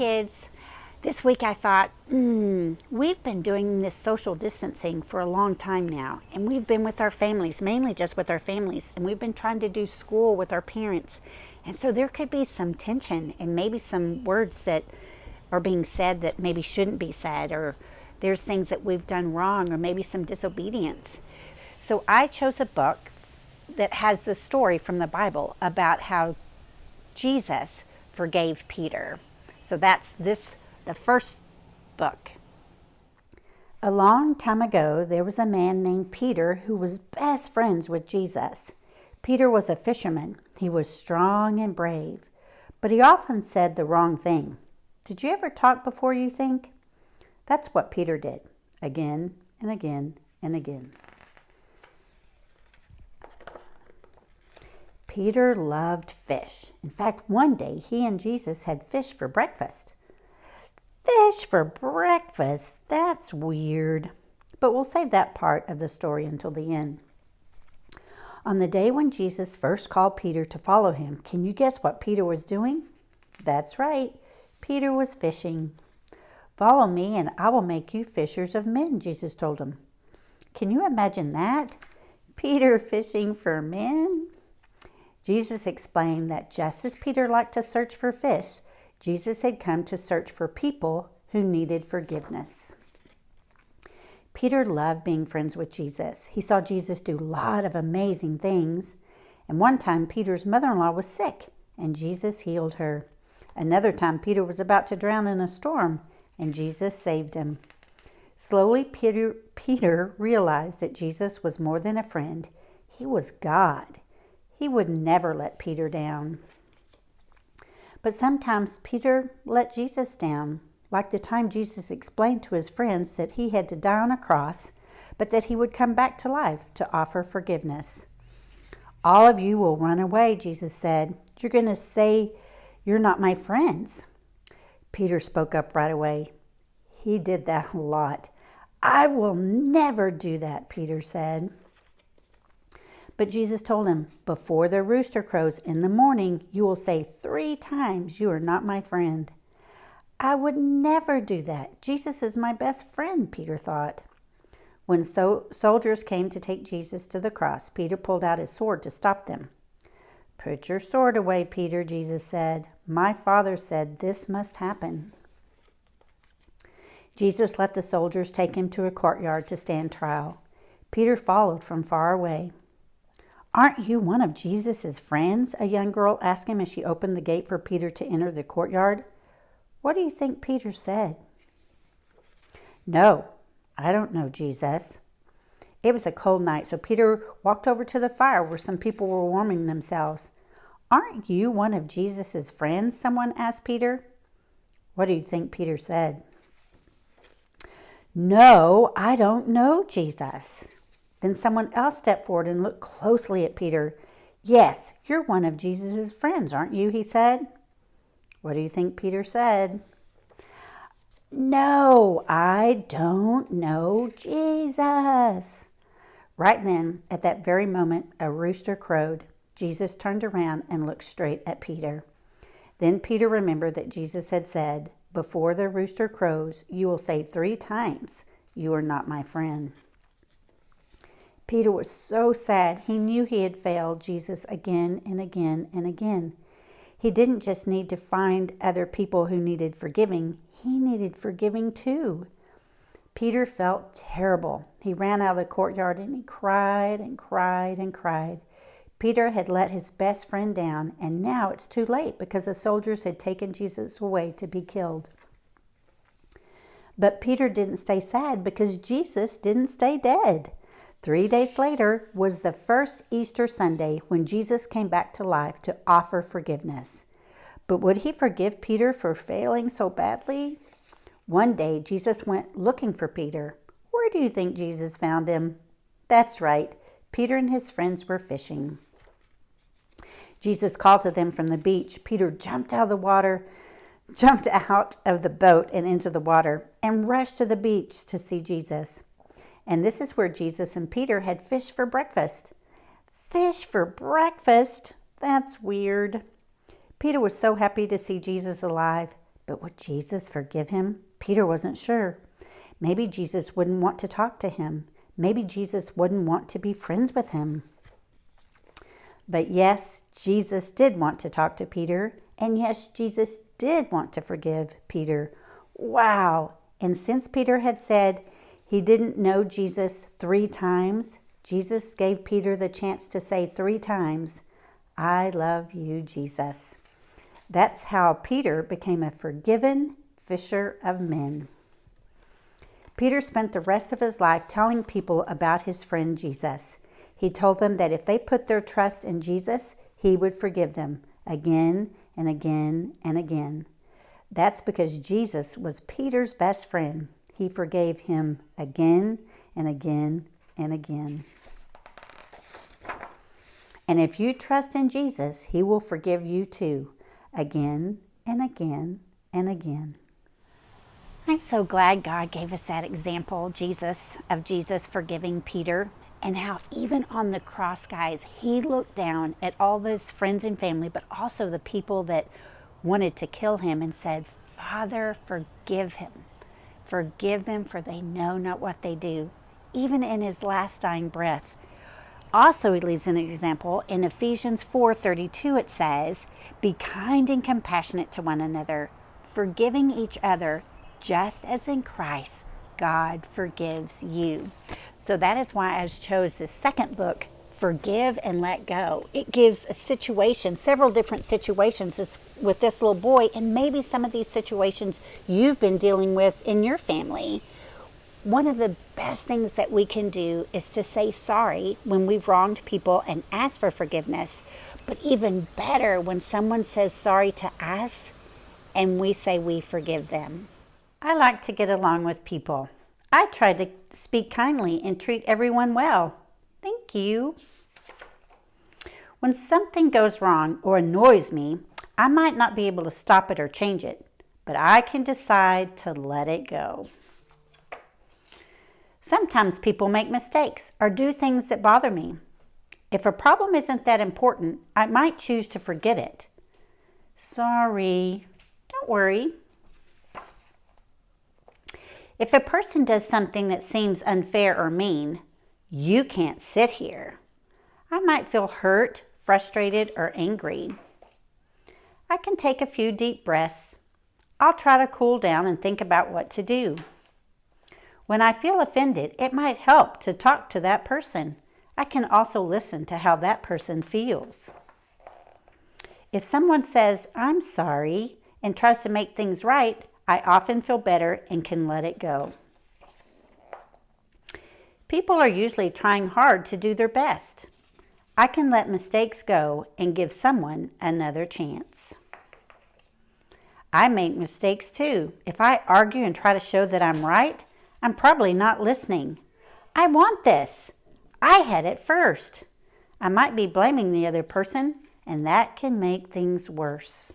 kids. This week I thought, we've been doing this social distancing for a long time now, and we've been with our families, mainly just with our families, and we've been trying to do school with our parents. And so there could be some tension and maybe some words that are being said that maybe shouldn't be said, or there's things that we've done wrong, or maybe some disobedience. So I chose a book that has the story from the Bible about how Jesus forgave Peter. So that's the first book. A long time ago, there was a man named Peter who was best friends with Jesus. Peter was a fisherman. He was strong and brave, but he often said the wrong thing. Did you ever talk before you think? That's what Peter did, again and again and again. Peter loved fish. In fact, one day he and Jesus had fish for breakfast. Fish for breakfast? That's weird. But we'll save that part of the story until the end. On the day when Jesus first called Peter to follow him, can you guess what Peter was doing? That's right. Peter was fishing. Follow me and I will make you fishers of men, Jesus told him. Can you imagine that? Peter fishing for men? Jesus explained that just as Peter liked to search for fish, Jesus had come to search for people who needed forgiveness. Peter loved being friends with Jesus. He saw Jesus do a lot of amazing things. And one time, Peter's mother-in-law was sick, and Jesus healed her. Another time, Peter was about to drown in a storm, and Jesus saved him. Slowly, Peter realized that Jesus was more than a friend. He was God. He would never let Peter down. But sometimes Peter let Jesus down, like the time Jesus explained to his friends that he had to die on a cross, but that he would come back to life to offer forgiveness. All of you will run away, Jesus said. You're going to say you're not my friends. Peter spoke up right away. He did that a lot. I will never do that, Peter said. But Jesus told him, before the rooster crows in the morning, you will say 3 times you are not my friend. I would never do that. Jesus is my best friend, Peter thought. When soldiers came to take Jesus to the cross, Peter pulled out his sword to stop them. Put your sword away, Peter, Jesus said. My Father said this must happen. Jesus let the soldiers take him to a courtyard to stand trial. Peter followed from far away. Aren't you one of Jesus' friends? A young girl asked him as she opened the gate for Peter to enter the courtyard. What do you think Peter said? No, I don't know Jesus. It was a cold night, so Peter walked over to the fire where some people were warming themselves. Aren't you one of Jesus' friends? Someone asked Peter. What do you think Peter said? No, I don't know Jesus. Then someone else stepped forward and looked closely at Peter. Yes, you're one of Jesus' friends, aren't you? He said. What do you think Peter said? No, I don't know Jesus. Right then, at that very moment, a rooster crowed. Jesus turned around and looked straight at Peter. Then Peter remembered that Jesus had said, before the rooster crows, you will say 3 times, you are not my friend. Peter was so sad. He knew he had failed Jesus again and again and again. He didn't just need to find other people who needed forgiving. He needed forgiving too. Peter felt terrible. He ran out of the courtyard and he cried and cried and cried. Peter had let his best friend down, and now it's too late because the soldiers had taken Jesus away to be killed. But Peter didn't stay sad because Jesus didn't stay dead. 3 days later was the first Easter Sunday when Jesus came back to life to offer forgiveness. But would he forgive Peter for failing so badly? One day, Jesus went looking for Peter. Where do you think Jesus found him? That's right, Peter and his friends were fishing. Jesus called to them from the beach. Peter jumped out of the boat and into the water and rushed to the beach to see Jesus. And this is where Jesus and Peter had fish for breakfast. Fish for breakfast? That's weird. Peter was so happy to see Jesus alive. But would Jesus forgive him? Peter wasn't sure. Maybe Jesus wouldn't want to talk to him. Maybe Jesus wouldn't want to be friends with him. But yes, Jesus did want to talk to Peter. And yes, Jesus did want to forgive Peter. Wow! And since Peter had said he didn't know Jesus 3 times, Jesus gave Peter the chance to say 3 times, "I love you, Jesus." That's how Peter became a forgiven fisher of men. Peter spent the rest of his life telling people about his friend Jesus. He told them that if they put their trust in Jesus, he would forgive them again and again and again. That's because Jesus was Peter's best friend. He forgave him again and again and again. And if you trust in Jesus, he will forgive you too, again and again and again. I'm so glad God gave us that example, of Jesus forgiving Peter, and how even on the cross, guys, he looked down at all those friends and family, but also the people that wanted to kill him and said, "Father, forgive him. Forgive them, for they know not what they do." Even in his last dying breath. Also, he leaves an example in Ephesians 4:32. It says, "Be kind and compassionate to one another, forgiving each other, just as in Christ God forgives you." So that is why I chose this second book, Forgive and Let Go. It gives a situation, several different situations with this little boy, and maybe some of these situations you've been dealing with in your family. One of the best things that we can do is to say sorry when we've wronged people and ask for forgiveness. But even better when someone says sorry to us and we say we forgive them. I like to get along with people. I try to speak kindly and treat everyone well. Thank you. When something goes wrong or annoys me, I might not be able to stop it or change it, but I can decide to let it go. Sometimes people make mistakes or do things that bother me. If a problem isn't that important, I might choose to forget it. Sorry, don't worry. If a person does something that seems unfair or mean, you can't sit here. I might feel hurt, frustrated, or angry. I can take a few deep breaths. I'll try to cool down and think about what to do. When I feel offended, it might help to talk to that person. I can also listen to how that person feels. If someone says, "I'm sorry," and tries to make things right, I often feel better and can let it go. People are usually trying hard to do their best. I can let mistakes go and give someone another chance. I make mistakes too. If I argue and try to show that I'm right, I'm probably not listening. I want this. I had it first. I might be blaming the other person, and that can make things worse.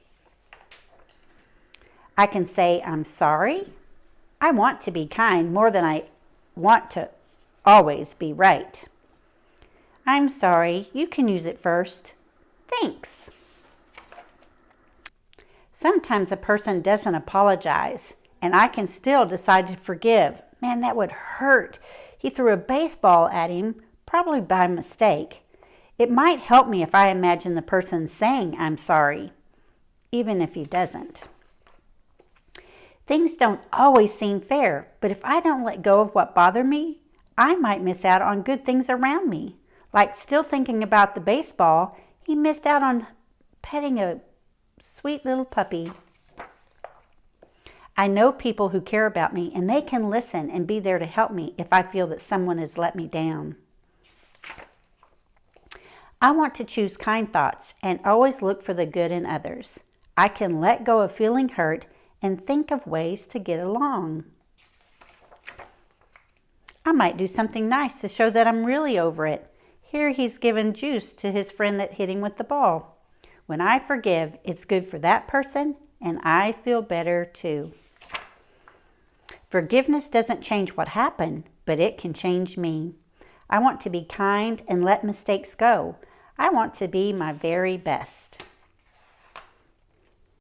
I can say, "I'm sorry. I want to be kind more than I want to always be right. I'm sorry. You can use it first. Thanks." Sometimes a person doesn't apologize, and I can still decide to forgive. Man, that would hurt. He threw a baseball at him, probably by mistake. It might help me if I imagine the person saying, "I'm sorry," even if he doesn't. Things don't always seem fair, but if I don't let go of what bothered me, I might miss out on good things around me. Like still thinking about the baseball, he missed out on petting a sweet little puppy. I know people who care about me, and they can listen and be there to help me if I feel that someone has let me down. I want to choose kind thoughts and always look for the good in others. I can let go of feeling hurt and think of ways to get along. I might do something nice to show that I'm really over it. Here he's given juice to his friend that hit him with the ball. When I forgive, it's good for that person, and I feel better too. Forgiveness doesn't change what happened, but it can change me. I want to be kind and let mistakes go. I want to be my very best.